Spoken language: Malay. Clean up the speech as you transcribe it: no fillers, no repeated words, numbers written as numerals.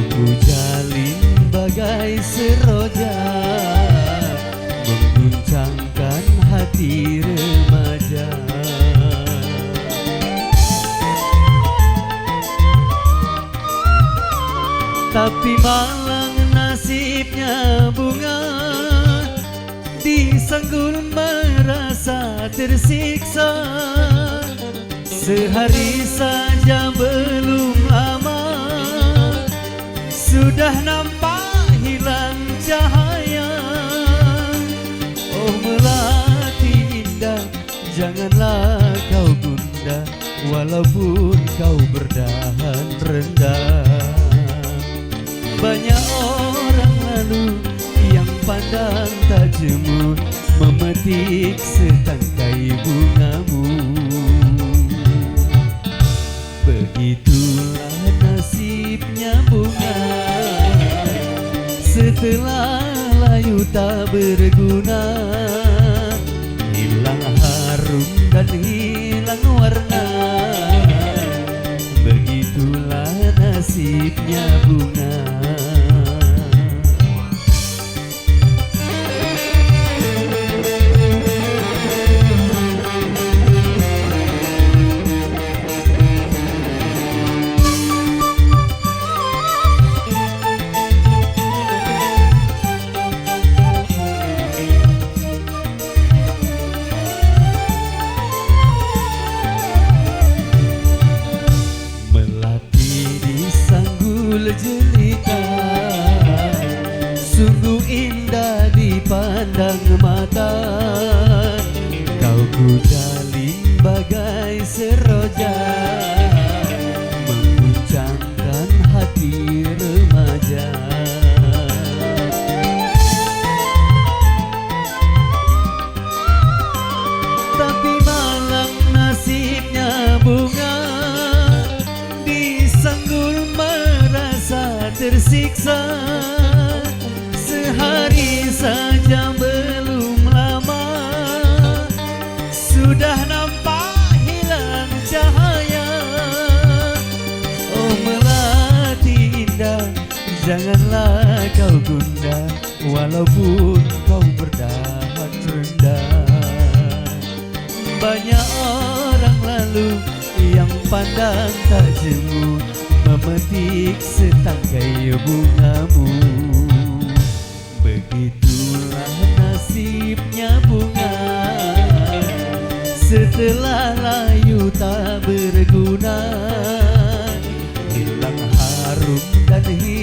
ku jalin bagai seroja, mengguncangkan hati remaja. Tapi malang nasibnya bunga, disanggul merasa tersiksa. Sehari saja belum lama, sudah nampak hilang cahaya. Oh melati indah, janganlah kau gundah, walaupun kau berdahan rendah. Banyak orang lalu yang pandang tak jemu, memetik setangkai bungamu. Begitulah nasibnya bunga, setelah layu tak berguna, hilang harum dan hilang warna. Begitulah nasibnya bunga. Jelita sungguh indah dipandang mata, kau ku jalin bagai seroja, mengguncangkan hati remaja. Tapi malang nasibnya bunga, disanggul tersiksa. Sehari saja belum lama, sudah nampak hilang cahaya. Oh melati indah, janganlah kau gundah, walaupun kau berdahan rendah. Banyak orang lalu yang pandang tak jemu, memetik setangkai bungamu. Begitulah nasibnya bunga, setelah layu tak berguna, hilang harum dan hilang